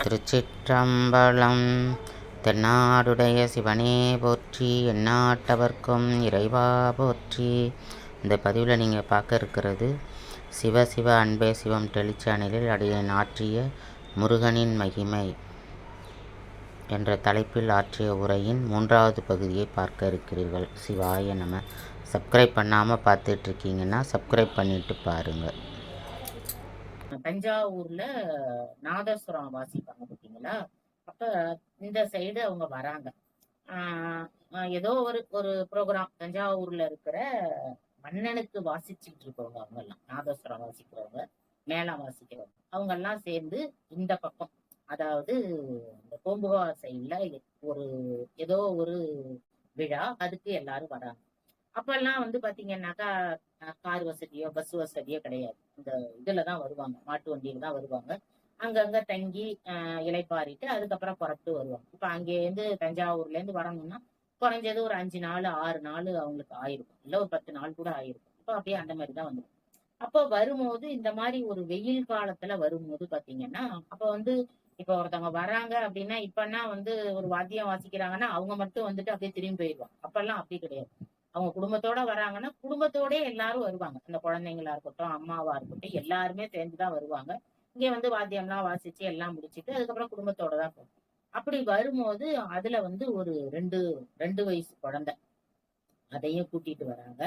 திருச்சிற்றம்பலம். தென்னாடுடைய சிவனே போற்றி, எந்நாட்டவர்க்கும் இறைவா போற்றி. இந்த பதிவில் நீங்கள் பார்க்க இருக்கிறது சிவ சிவ அன்பே சிவம் டெலிச்சேனலில் அடியேன் ஆற்றிய முருகனின் மகிமை என்ற தலைப்பில் ஆற்றிய உரையின் 3வது பகுதியை பார்க்க இருக்கிறீர்கள். சிவாய நம. சப்ஸ்கிரைப் பண்ணாமல் பார்த்துட்ருக்கீங்கன்னா சப்ஸ்கிரைப் பண்ணிட்டு பாருங்கள். தஞ்சாவூர்ல நாதஸ்வரம் வாசிப்பாங்க பார்த்தீங்களா? அப்ப இந்த சைடு அவங்க வராங்க. ஏதோ ஒரு ஒரு ப்ரோக்ராம் தஞ்சாவூர்ல இருக்கிற மன்னனுக்கு வாசிச்சுட்டு இருக்கவங்க, அவங்க எல்லாம் நாதஸ்வரம் வாசிக்கிறவங்க, மேளம் வாசிக்கிறவங்க, அவங்க எல்லாம் சேர்ந்து இந்த பக்கம், அதாவது இந்த பூம்புகார் சைட்ல ஒரு ஏதோ ஒரு விழா, அதுக்கு எல்லாரும் வராங்க. அப்பெல்லாம் வந்து பாத்தீங்கன்னாக்கா கார் வசதியோ பஸ் வசதியோ கிடையாது. இந்த இதுலதான் வருவாங்க, மாட்டு வண்டியில தான் வருவாங்க. அங்கங்க தங்கி இலைப்பாரிட்டு அதுக்கப்புறம் புறப்பட்டு வருவாங்க. இப்ப அங்கேருந்து தஞ்சாவூர்ல இருந்து வரணும்னா குறைஞ்சது ஒரு 5 நாள் 6 நாள் அவங்களுக்கு ஆயிருக்கும், இல்ல ஒரு 10 நாள் கூட ஆயிருக்கும். இப்ப அப்படியே அந்த மாதிரிதான் வந்துடும். அப்போ வரும்போது இந்த மாதிரி ஒரு வெயில் காலத்துல வரும்போது பாத்தீங்கன்னா, அப்ப வந்து இப்ப ஒருத்தவங்க வராங்க அப்படின்னா, இப்பன்னா வந்து ஒரு வாத்தியம் வாசிக்கிறாங்கன்னா அவங்க மட்டும் வந்துட்டு அப்படியே திரும்பி போயிடுவாங்க. அப்பெல்லாம் அப்படி கிடையாது. அவங்க குடும்பத்தோட வராங்கன்னா குடும்பத்தோட எல்லாரும் வருவாங்க. அந்த குழந்தைங்களா இருக்கட்டும், அம்மாவா இருக்கட்டும், எல்லாருமே சேர்ந்துதான் வருவாங்க. இங்க வந்து வாத்தியம்லாம் வாசிச்சு எல்லாம் முடிச்சிட்டு அதுக்கப்புறம் குடும்பத்தோட தான் போகும். அப்படி வரும்போது அதுல வந்து ஒரு ரெண்டு வயசு குழந்தை அதையும் கூட்டிட்டு வராங்க.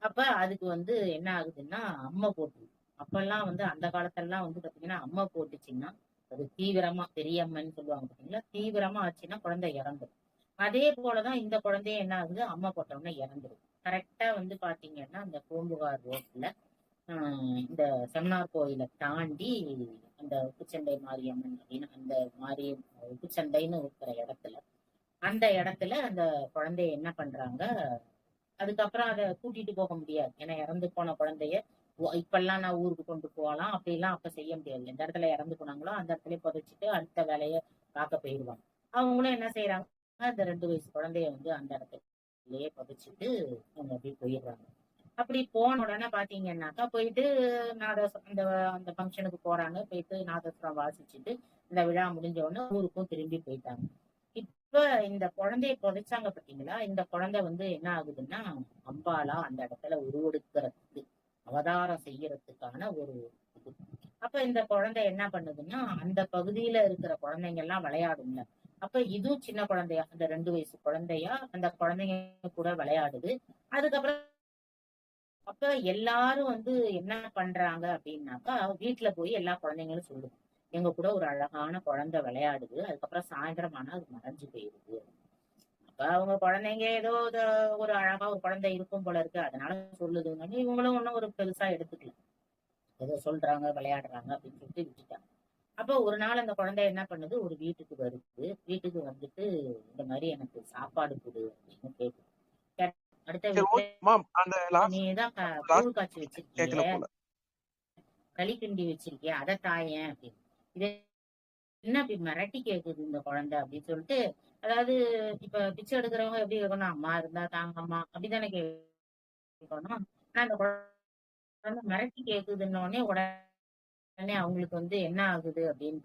அப்ப அதுக்கு வந்து என்ன ஆகுதுன்னா அம்மை போட்டு, அப்பெல்லாம் வந்து அந்த காலத்தெல்லாம் வந்து பாத்தீங்கன்னா அம்மை போட்டுச்சுன்னா அது தீவிரமா, பெரியம்மன்னு சொல்லுவாங்க பாத்தீங்களா, தீவிரமா ஆச்சுன்னா குழந்தை இறந்துடும். அதே போலதான் இந்த குழந்தைய என்ன ஆகுது, அம்மா போட்டோம்னா இறந்துடும். கரெக்டா வந்து பாத்தீங்கன்னா அந்த பூம்புகார் ரோட்ல இந்த செம்னார் கோயிலை தாண்டி அந்த உப்புச்சண்டை மாரியம்மன் அப்படின்னு அந்த மாரி உப்புச்சண்டைன்னு இருக்கிற இடத்துல, அந்த இடத்துல அந்த குழந்தைய என்ன பண்றாங்க, அதுக்கப்புறம் அதை கூட்டிட்டு போக முடியாது. ஏன்னா இறந்து போன குழந்தைய இப்பெல்லாம் நான் ஊருக்கு கொண்டு போகலாம் அப்படிலாம் அப்ப செய்ய முடியாது. எந்த இடத்துல இறந்து போனாங்களோ அந்த இடத்துல புதைச்சிட்டு அடுத்த வேலையை பார்க்க போயிடுவாங்க. அவங்களும் என்ன செய்யறாங்க, அந்த 2 வயசு குழந்தைய வந்து அந்த இடத்துலயே புதைச்சிட்டு அவங்க அப்படி போயிடுறாங்க. அப்படி போன உடனே பாத்தீங்கன்னாக்கா போயிட்டு அந்த அந்த ஃபங்க்ஷனுக்கு போறாங்க. போயிட்டு நாதஸ்வரம் வாசிச்சுட்டு இந்த விழா முடிஞ்ச உடனே ஊருக்கும் திரும்பி போயிட்டாங்க. இப்ப இந்த குழந்தைய புதைச்சாங்க பாத்தீங்களா, இந்த குழந்தை வந்து என்ன ஆகுதுன்னா அம்பாலா அந்த இடத்துல உருவெடுக்கிறதுக்கு, அவதாரம் செய்யறதுக்கான ஒரு இது. அப்ப இந்த குழந்தை என்ன பண்ணுதுன்னா, அந்த பகுதியில இருக்கிற குழந்தைங்க எல்லாம் விளையாடும்ல, அப்ப இதுவும் சின்ன குழந்தையா, அந்த 2 வயசு குழந்தையா அந்த குழந்தைங்க கூட விளையாடுது. அதுக்கப்புறம் அப்ப எல்லாரும் வந்து என்ன பண்றாங்க அப்படின்னாக்கா, வீட்டுல போய் எல்லா குழந்தைங்களும் சொல்லுது, எங்க கூட ஒரு அழகான குழந்தை விளையாடுது, அதுக்கப்புறம் சாயந்தரம் ஆனா அது மறைஞ்சு போயிருது. அப்ப அவங்க குழந்தைங்க ஏதோ ஒரு அழகா ஒரு குழந்தை இருக்கும் போல இருக்கு, அதனால சொல்லுதுங்க. இவங்களும் ஒன்னும் ஒரு பெருசா எடுத்துக்கல, ஏதோ சொல்றாங்க விளையாடுறாங்க அப்படின்னு சொல்லிட்டு விட்டுட்டாங்க. அப்ப ஒரு நாள் அந்த குழந்தை என்ன பண்ணுது, ஒரு வீட்டுக்கு வருது. வீட்டுக்கு வந்துட்டு இந்த மாதிரி எனக்கு சாப்பாடு கொடு அப்படின்னு கேக்குது. அடுத்த வீட்டுல நீதான் கூழ் காய்ச்சி வச்சிருக்கிய, களி கிண்டி வச்சிருக்கிய, அதை தாயேன் அப்படின்னு. இது என்ன அப்படி மிரட்டி கேக்குது இந்த குழந்தை அப்படின்னு சொல்லிட்டு, அதாவது இப்ப பிச்சை எடுக்கிறவங்க எப்படி இருக்கணும், அம்மா இருந்தா தாங்கம்மா அப்படித்தானே கேட்கணும். ஆனா அந்த குழந்தை மிரட்டி கேக்குதுன்னொடனே உடனே அவங்களுக்கு வந்து என்ன ஆகுது அப்படின்னு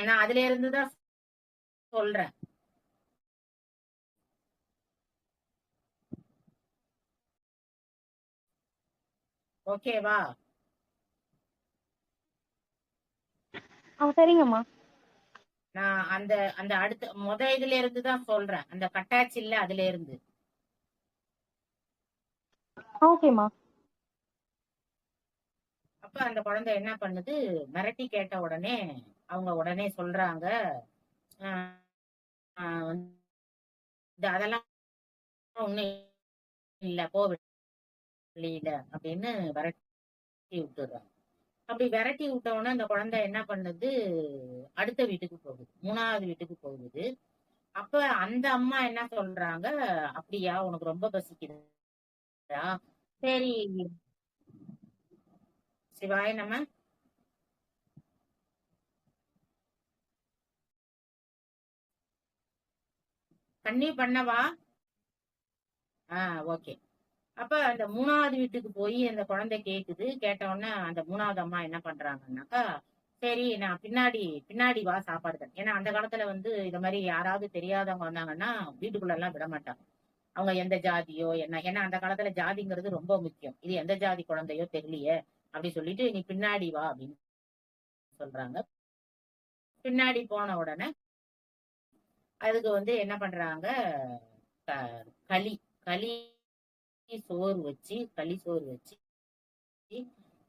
நான் அதுல இருந்துதான் சொல்றேன். ஓகேவா? சரிங்கம்மா. நான் அந்த அந்த அடுத்த இதுல இருந்துதான் சொல்றேன், அந்த கட்டாச்சு இல்ல அதுல இருந்து. ஓகேம்மா. அப்ப அந்த குழந்தை என்ன பண்ணுது, மிரட்டி கேட்ட உடனே அவங்க உடனே சொல்றாங்க, அதெல்லாம் ஒண்ணும் இல்ல, போ வெளியில அப்படின்னு விரட்டி விட்டுறாங்க. அப்படி விரட்டி விட்ட உடனே அந்த குழந்தை என்ன பண்ணுது, அடுத்த வீட்டுக்கு போகுது, 3வது வீட்டுக்கு போகுது. அப்ப அந்த அம்மா என்ன சொல்றாங்க, அப்படியா உனக்கு ரொம்ப பசிக்குதா, சரி. சிவாய நம்ம கண்ணி பண்ணவா, ஓகே. அப்ப அந்த 3வது வீட்டுக்கு போய் அந்த குழந்தை கேக்குது. கேட்ட உடனே அந்த 3வது அம்மா என்ன பண்றாங்கன்னாக்கா, சரி நான் பின்னாடி பின்னாடி வா சாப்பாடு தரேன். ஏன்னா அந்த காலத்துல வந்து இந்த மாரி யாராவது தெரியாதவங்க வந்தாங்கன்னா, வீட்டுக்குள்ள எல்லாம் விட மாட்டாங்க. அவங்க எந்த ஜாதியோ என்ன ஏன்னா அந்த காலத்துல ஜாதிங்கிறது ரொம்ப முக்கியம். இது எந்த ஜாதி குழந்தையோ தெரியலையே! அப்படி சொல்லிட்டு, "நீ பின்னாடி வா" அப்படின்னு சொல்றாங்க. பின்னாடி போன உடனே, அதுக்கு வந்து என்ன பண்றாங்க, க களி களி களி சோறு வச்சு,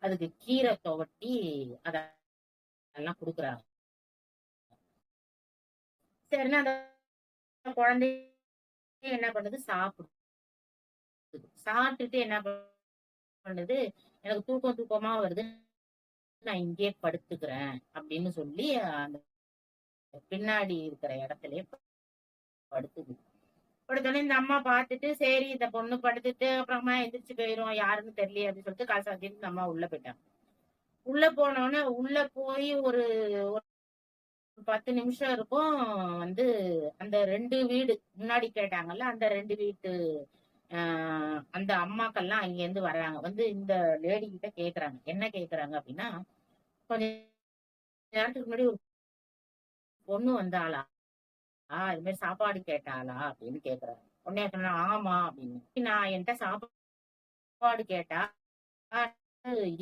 அதுக்கு கீரை துவட்டி அதெல்லாம் குடுக்குறாங்க. சரின்னு அந்த குழந்தை என்ன பண்ணுது, சாப்பிடுது. சாப்பிட்டுட்டு என்ன பண்ணுது, "எனக்கு தூக்கம் தூக்கமா வருது. நான் இங்கேயே படுத்துக்கிறேன்" அப்படின்னு சொல்லி அந்த பின்னாடி இருக்கிற இடத்திலேயே படுத்துது. படுத்தோனே இந்த அம்மா பார்த்துட்டு, சரி இந்த பொண்ணு படுத்துட்டு அப்புறமா எந்திரிச்சு போயிரும். யாருன்னு தெரியலையே அப்படின்னு சொல்லிட்டு காசு சாத்திட்டு இந்த அம்மா உள்ள போயிட்டாங்க. உள்ள போனோனே, உள்ள போய் ஒரு ஒரு 10 நிமிஷம் இருக்கும். வந்து அந்த 2 வீடு முன்னாடி கேட்டாங்கல்ல, அந்த 2 வீட்டு அ அந்த அம்மாக்கள்லாம் அங்கேருந்து வர்றாங்க. வந்து இந்த லேடி கிட்ட கேட்கறாங்க. என்ன கேட்கறாங்க அப்படின்னா, "கொஞ்ச நேரத்துக்கு முன்னாடி ஒரு பொண்ணு வந்தாளா? இது மாரி சாப்பாடு கேட்டாளா?" அப்படின்னு கேட்கறாங்க. உடனே சொன்னா, "ஆமா" அப்படின்னு. நான் என்ட்ட சாப்பாடு கேட்டா,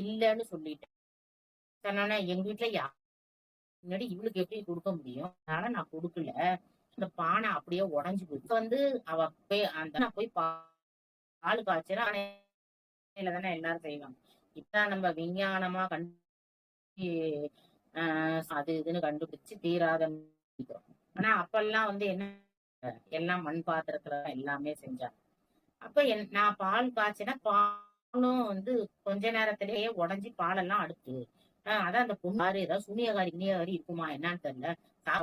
இல்லன்னு சொல்லிட்டேன். சொன்னோனே, "எங்க வீட்ல முன்னாடி இவளுக்கு எப்படி குடுக்க முடியும்? அதனால நான் குடுக்கல. அந்த பானை அப்படியே உடைஞ்சு போச்சு." வந்து அவ போய் நான் போய் பால் காய்ச்சறேன். ஆனையில தானே எல்லாரும் செய்வாங்க. இப்பதான் நம்ம விஞ்ஞானமா அ அது இதுன்னு கண்டுபிடிச்சு தீராத நோய். ஆனா அப்பல்லாம் வந்து என்ன எல்லாம் மண் பாத்திரத்துல தான் எல்லாமே செஞ்சாங்க. அப்ப நான் பால் காய்ச்சினா பாலும் வந்து கொஞ்ச நேரத்திலேயே உடைஞ்சு பாலெல்லாம் அடுத்து. அதான் அந்த பொண்ணு பாரு ஏதாவது சூனியக்காரி கினியக்காரி இருக்குமா என்னன்னு தெரியல.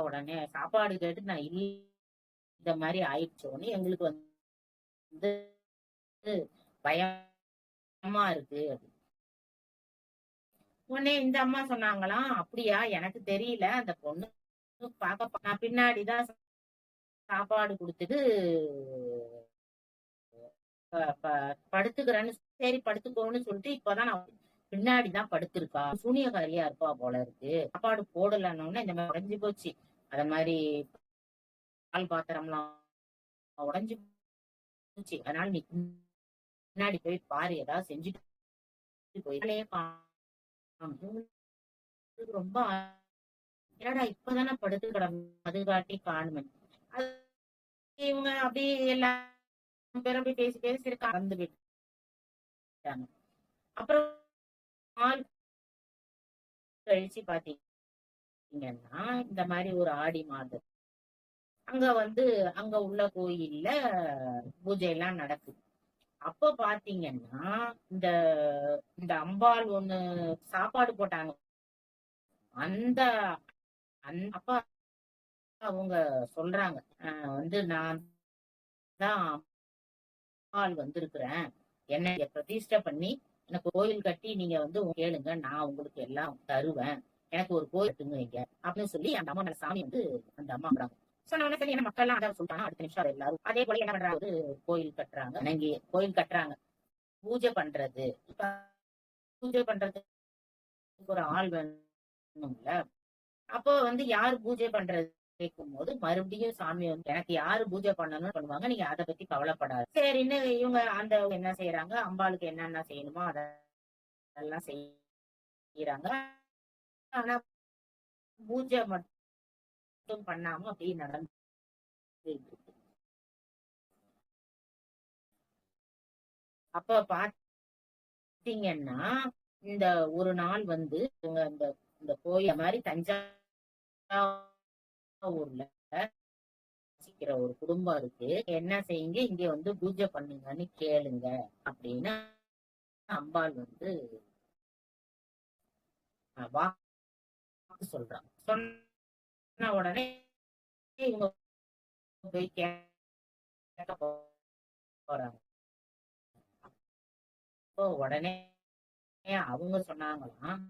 உடனே சாப்பாடு கேட்டு நான் இந்த மாதிரி ஆயிடுச்சு உடனே எங்களுக்கு வந்து பயமா இருக்கு. உடனே இந்த அம்மா சொன்னாங்களாம், அப்படியா எனக்கு தெரியல. அந்த பொண்ணு நான் பின்னாடிதான் சாப்பாடு குடுத்துட்டு படுத்துக்கிறேன்னு சரி படுத்துக்கோன்னு சொல்லிட்டு இப்பதான் நான் பின்னாடிதான் படுத்திருக்கா. சூனியக்காரியா இருப்பா போல இருக்கு. சாப்பாடு போடலன்னு இந்த மாதிரி உடைஞ்சு போச்சு. அத மாதிரி பால் பாத்திரம்லாம் உடைஞ்சு போச்சு. அதனால நீ பின்னாடி போய் பாரு ஏதாவது செஞ்சுட்டு ரொம்ப என்னடா இப்பதானே படுத்து கிடந்து அது காட்டி காணுமே. அது இவங்க அப்படியே எல்லாம் பேரும் அப்படி பேசி பேசி கலந்து விட்டாங்க. அப்புறம் நாள் கழிச்சு பாத்தீங்கன்னா இந்த மாதிரி ஒரு ஆடி மாதம் அங்க வந்து அங்க உள்ள கோயில்ல பூஜை எல்லாம் நடக்குது. அப்ப பாத்தீங்கன்னா இந்த இந்த அம்பாள் ஒண்ணு சாப்பாடு போட்டாங்க. அந்த அப்ப அவங்க சொல்றாங்க, வந்து நான் தான் அம்பாள் வந்திருக்கிறேன். என்னைய பிரதிஷ்டை பண்ணி எனக்கு கோயில் கட்டி நீங்க வந்து கேளுங்க நான் உங்களுக்கு எல்லாம் தருவேன். எனக்கு ஒரு கோயில் கட்டுங்க இங்க அப்படின்னு சொல்லி அந்த அம்மா மேல சாமி வந்து அந்த அம்மா சொன்ன உடனே சரி என்ன மக்கள் எல்லாம் அதான் சொல்லிட்டாங்க. அடுத்த நிமிஷம் எல்லாரும் அதே போல என்ன பண்றாங்க, கோயில் கட்டுறாங்க. இணங்கி கோயில் கட்டுறாங்க. பூஜை பண்றது இப்ப பூஜை பண்றதுக்கு ஒரு ஆள் வேணும்ல. அப்போ வந்து யாரு பூஜை பண்றது கேட்கும்போது மறுபடியும் சாமி வந்து எனக்கு யாரு பூஜை பண்ணணும்னு பண்ணுவாங்க. நீங்க அதை பத்தி கவலைப்படாது. சரின்னு இவங்க அந்த என்ன செய்யறாங்க, அம்பாளுக்கு என்னென்ன செய்யணுமோ அதெல்லாம் செய்யறாங்க. ஆனா பூஜை மட்டும் பண்ணாம அப்படியே நடந்து அப்ப பாத்தீங்கன்னா இந்த ஒரு நாள் வந்து இவங்க இந்த இந்த கோயில் மாதிரி தஞ்சாவூர்ல வசிக்கிற ஒரு குடும்பம் இருக்கு. என்ன செய்யுங்க இங்க வந்து பூஜை பண்ணுங்கன்னு கேளுங்க அப்படின்னு அம்பாள் வந்து வாக்கு சொல்றாங்க. சொன்ன உடனே இவங்க போய் கேட்க போறாங்க. அப்போ உடனே அவங்க சொன்னாங்களாம்,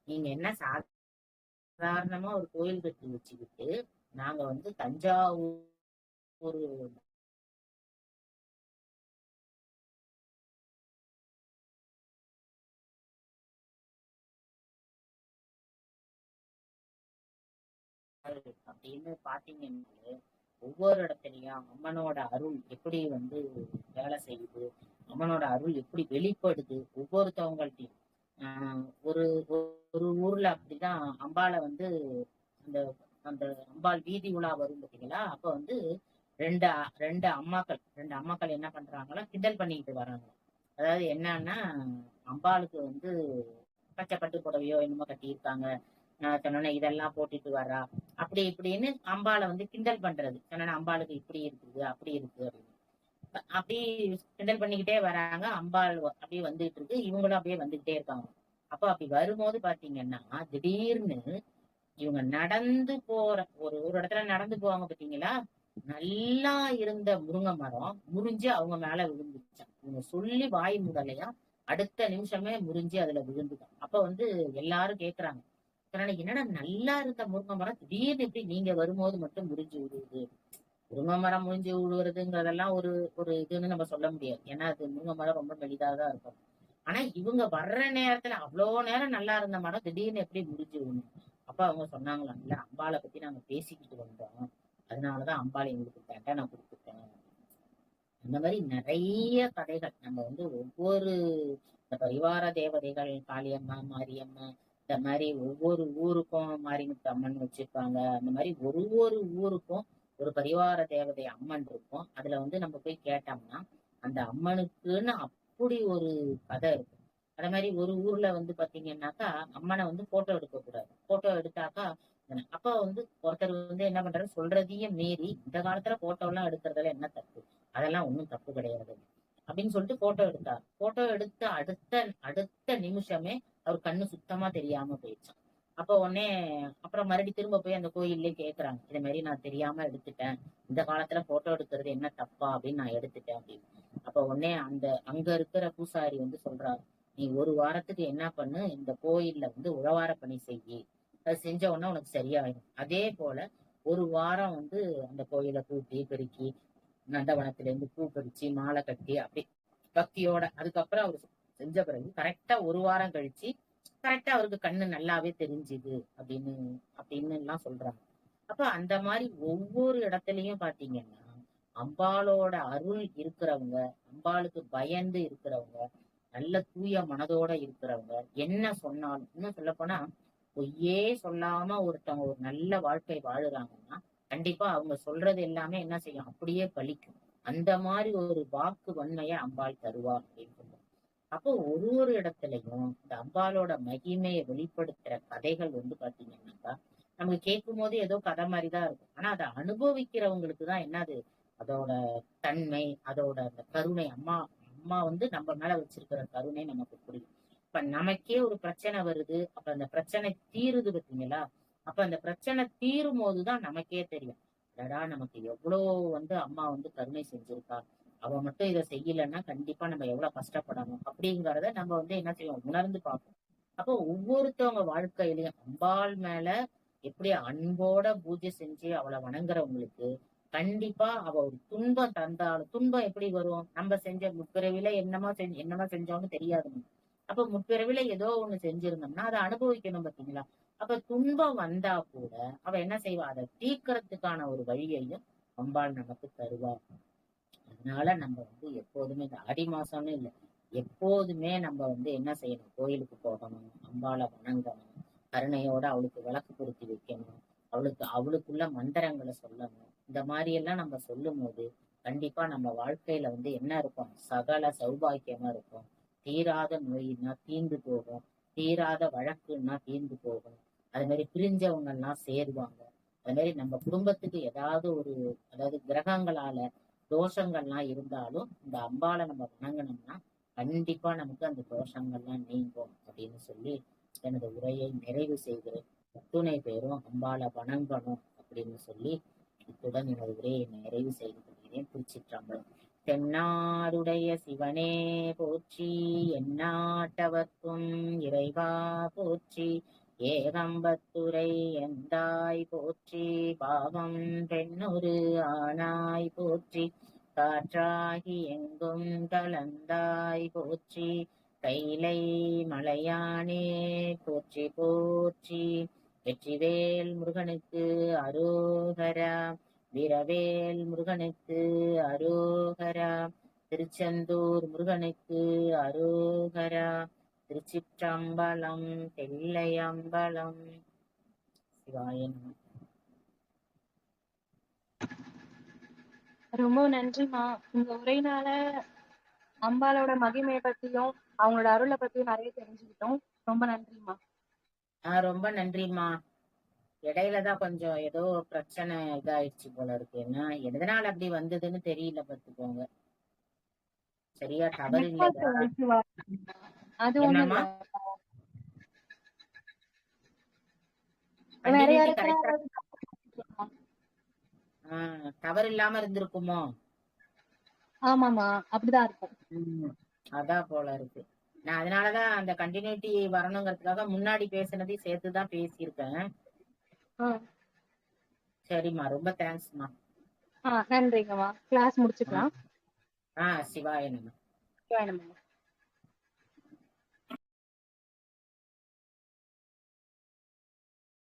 நீங்க என்ன சாதாரணமா ஒரு கோயில் கட்டி வச்சுக்கிட்டு நாங்க வந்து தஞ்சாவூர் அப்படின்னு பாத்தீங்கன்னா ஒவ்வொரு இடத்துலயும் அம்மனோட அருள் எப்படி வந்து வேலை செய்யுது, அம்மனோட அருள் எப்படி வெளிப்படுது ஒவ்வொருத்தவங்கள்ட்டையும். ஒரு ஒரு ஊர்ல அப்படிதான் அம்பாளை வந்து அந்த அந்த அம்பாள் வீதி உலா வரும் பாத்தீங்களா, அப்ப வந்து ரெண்டு ரெண்டு அம்மாக்கள் என்ன பண்றாங்களா, கிண்டல் பண்ணிக்கிட்டு வராங்க. அதாவது என்னன்னா, அம்பாளுக்கு வந்து பச்சை பட்டு புடவையோ என்னமோ கட்டியிருக்காங்க, சொன்னோன்னே இதெல்லாம் போட்டுட்டு வர்றா அப்படி இப்படின்னு அம்பாளை வந்து கிண்டல் பண்றது. சொன்னோன்னே அம்பாளுக்கு இப்படி இருக்குது அப்படி இருக்கு அப்படின்னு அப்படி கிண்டல் பண்ணிக்கிட்டே வராங்க. அம்பாள் அப்படியே வந்துகிட்டு இருக்கு, இவங்களும் அப்படியே வந்துகிட்டே இருக்காங்க. அப்ப அப்படி வரும்போது பாத்தீங்கன்னா திடீர்னு இவங்க நடந்து போற ஒரு ஒரு இடத்துல நடந்து போவாங்க பாத்தீங்களா, நல்லா இருந்த முருங்கை மரம் முறிஞ்சு அவங்க மேல விழுந்துச்சான். இவங்க சொல்லி வாய் முதலையா அடுத்த நிமிஷமே முறிஞ்சு அதுல விழுந்துட்டான். அப்ப வந்து எல்லாரும் கேக்குறாங்க, என்னடா நல்லா இருந்த முருங்கை மரம் திடீர்னு எப்படி நீங்க வரும்போது மட்டும் முறிஞ்சு விழுவுது? முருங்கை மரம் முறிஞ்சு விழுவுறதுங்கிறதெல்லாம் ஒரு ஒரு இதுன்னு நம்ம சொல்ல முடியாது. ஏன்னா அது முருங்கை மரம் ரொம்ப மெலிதாதான் இருக்கும். ஆனா இவங்க வர்ற நேரத்துல அவ்வளவு நேரம் நல்லா இருந்த மரம் திடீர்னு எப்படி முறிஞ்சு விழுணும்? அப்ப அவங்க சொன்னாங்களாம், இல்ல அம்பாளை பத்தி நாங்க பேசிக்கிட்டு வந்தோம், அதனாலதான் அம்பாளை எங்களுக்கு தண்டனை கொடுத்துட்டேன். அந்த மாதிரி நிறைய கதைகள் நம்ம வந்து ஒவ்வொரு இந்த பரிவார தேவதைகள், காளியம்மா, மாரியம்மா, இந்த மாதிரி ஒவ்வொரு ஊருக்கும் மாரிமுத்து அம்மன் வச்சிருப்பாங்க. அந்த மாதிரி ஒரு ஒரு ஊருக்கும் ஒரு பரிவார தேவதை அம்மன் இருக்கும். அதுல வந்து நம்ம போய் கேட்டோம்னா அந்த அம்மனுக்குன்னு அப்படி ஒரு கதை இருக்கும். அதே மாதிரி ஒரு ஊர்ல வந்து பாத்தீங்கன்னாக்கா அம்மனை வந்து போட்டோ எடுக்க கூடாது. போட்டோ எடுத்தாக்கா அப்ப வந்து ஒருத்தர் வந்து என்ன பண்றாரு, சொல்றதையும் மீறி இந்த காலத்துல போட்டோ எல்லாம் எடுக்கிறதுல என்ன தப்பு, அதெல்லாம் ஒண்ணும் தப்பு கிடையாது அப்படின்னு சொல்லிட்டு போட்டோ எடுத்தார். போட்டோ எடுத்த அடுத்த அடுத்த நிமிஷமே அவர் கண்ணு சுத்தமா தெரியாம போயிடுச்சான். அப்ப உடனே அப்புறம் மறுபடி திரும்ப போய் அந்த கோயிலே கேக்குறாங்க, இதே மாதிரி நான் தெரியாம எடுத்துட்டேன், இந்த காலத்துல போட்டோ எடுக்கிறது என்ன தப்பா அப்படின்னு நான் எடுத்துட்டேன் அப்படின்னு. அப்ப உடனே அங்க இருக்கிற பூசாரி வந்து சொல்றாரு, நீ ஒரு வாரத்துக்கு என்ன பண்ணு, இந்த கோயில்ல வந்து உழவார பணி செய்யி, அது செஞ்ச உடனே உனக்கு சரியாயிடும். அதே போல ஒரு வாரம் வந்து அந்த கோயிலை கூட்டி பெருக்கி நந்தவனத்துல இருந்து பூ பறிச்சு மாலை கட்டி அப்படி பக்தியோட அதுக்கப்புறம் அவர் செஞ்ச பிறகு கரெக்டா ஒரு வாரம் கழிச்சு கரெக்டா அவருக்கு கண்ணு நல்லாவே தெரிஞ்சுது அப்படின்னு அப்படின்னு எல்லாம் சொல்றாங்க. அப்ப அந்த மாதிரி ஒவ்வொரு இடத்துலயும் பாத்தீங்கன்னா அம்பாளோட அருள் இருக்கிறவங்க, அம்பாளுக்கு பயந்து இருக்கிறவங்க, நல்ல தூய மனதோட இருக்கிறவங்க என்ன சொன்னாலும், இன்னும் சொல்ல போனா பொய்யே சொல்லாம ஒருத்தவங்க ஒரு நல்ல வாழ்க்கை வாழுறாங்கன்னா கண்டிப்பா அவங்க சொல்றது எல்லாமே என்ன செய்யும், அப்படியே பலிக்கும். அந்த மாதிரி ஒரு வாக்கு வன்மைய அம்பாள் தருவா அப்படின்னு சொல்லுவோம். அப்போ ஒரு ஒரு இடத்துலயும் இந்த அம்பாளோட மகிமையை வெளிப்படுத்துற கதைகள் வந்து பாத்தீங்கன்னாக்கா நமக்கு கேட்கும் போது ஏதோ கதை மாதிரிதான் இருக்கும். ஆனா அதை அனுபவிக்கிறவங்களுக்குதான் என்னது அதோட தன்மை, அதோட அந்த கருணை, அம்மா அம்மா வந்து நம்ம மேல வச்சிருக்கிற கருணை நமக்கு புரியும். இப்ப நமக்கே ஒரு பிரச்சனை வருது, அப்ப அந்த பிரச்சனை தீருது பாத்தீங்களா, அப்ப அந்த பிரச்சனை தீரும் போதுதான் நமக்கே தெரியும், அடடா நமக்கு எவ்வளவு வந்து அம்மா வந்து கருணை செஞ்சிருக்கா, அவ மட்டும் இதை செய்யலைன்னா கண்டிப்பா நம்ம எவ்வளவு கஷ்டப்படணும் அப்படிங்கறத நம்ம வந்து என்ன செய்வோம், உணர்ந்து பார்ப்போம். அப்போ ஒவ்வொருத்தவங்க வாழ்க்கையிலயும் அம்பாள் மேல எப்படி அன்போட பூஜை செஞ்சு அவளை வணங்குறவங்களுக்கு கண்டிப்பா அவ ஒரு துன்பம் தந்தாலும், துன்பம் எப்படி வரும், நம்ம செஞ்ச முற்பிறவில என்னமா செஞ்சோம்னு தெரியாது. அப்ப முற்பிறவில ஏதோ ஒண்ணு செஞ்சிருந்தோம்னா அதை அனுபவிக்கணும் பாத்தீங்களா. அப்ப துன்பம் வந்தா கூட அவ என்ன செய்வா, அதை தீர்க்கறதுக்கான ஒரு வழியையும் அம்பாள் நமக்கு தருவா. அதனால நம்ம வந்து எப்போதுமே இந்த ஆடி மாசம்னு இல்லை, எப்போதுமே நம்ம வந்து என்ன செய்யணும், கோயிலுக்கு போகணும், அம்பாளை வணங்கணும், கருணையோட அவளுக்கு விளக்கு பொருத்தி வைக்கணும், அவளுக்குள்ள மந்திரங்களை சொல்லணும். இந்த மாதிரி எல்லாம் நம்ம சொல்லும் போது கண்டிப்பா நம்ம வாழ்க்கையில வந்து என்ன இருக்கும், சகல சௌபாக்கியமா இருக்கும். தீராத நோயின்னா தீர்ந்து போகும், தீராத வழக்குன்னா தீர்ந்து போகும். அது மாதிரி பிரிஞ்சவங்க எல்லாம் சேருவாங்க. அது மாதிரி நம்ம குடும்பத்துக்கு ஏதாவது ஒரு, அதாவது கிரகங்களால தோஷங்கள்லாம் இருந்தாலும் இந்த அம்பாளை நம்ம வணங்கணும்னா கண்டிப்பா நமக்கு அந்த தோஷங்கள்லாம் நீங்கும் அப்படின்னு சொல்லி எனது உரையை நிறைவு செய்கிறேன். அத்துணை பேரும் அம்பாளை வணங்கணும் அப்படின்னு சொல்லி இத்துடன் எனது உரையை நிறைவு செய்து கொள்கிறேன். திருச்சிற்றம்பலம். தென்னாடுடைய சிவனே போற்றி, எந்நாட்டவர்க்கும் இறைவா போற்றி, ஏகம்பத்துரை எந்தாய் போற்றி, பாவம் பெண்ணொரு ஆனாய் போற்றி, காற்றாகி எங்கும் கலந்தாய் போற்றி, கைலை மலையானே போற்றி போற்றி, வெற்றிவேல் முருகனுக்கு அரோகரா. வீரவேல் முருகனுக்கு அரோகரா. திருச்செந்தூர் முருகனுக்கு அரோகரா. திருச்சிற்றம்பலம். தெல்லையம்பலம். சிவாய நம. ரொம்ப நன்றிம்மா. உங்க உரையினால அம்பாலோட மகிமையை பத்தியும் அவங்களோட அருளை பத்தியும் நிறைய தெரிஞ்சுக்கிட்டோம். ரொம்ப நன்றிம்மா. ரொம்ப நன்றிம்மா. இடையிலதான் கொஞ்சம் ஏதோ பிரச்சனை இதாயிடுச்சு போல இருக்கு. என்ன எதனால அப்படி வந்ததுன்னு தெரியல, பார்த்துக்கோங்க. சரியா டவர் இல்லையா? அது ஒண்ணும் என்னம்மா? இல்ல. வேற கண்டினியூட்டி யாருக்கா கரெக்டா டவர் இல்லாம இருந்திருக்குமோ? ஆமாமா, அப்படிதான் இருக்கும். அதான் போல இருக்கு. நான் அதனாலதான் அந்த கண்டினியூட்டி வரணுங்கிறதுக்காக முன்னாடி பேசுனதையும் சேர்த்துதான் பேசியிருக்கேன். சரிம்மா, ரொம்ப தேங்க்ஸ்மா. நன்றிங்கம்மா. கிளாஸ் முடிச்சுக்கலாம். சிவாய நம. சிவாய நம.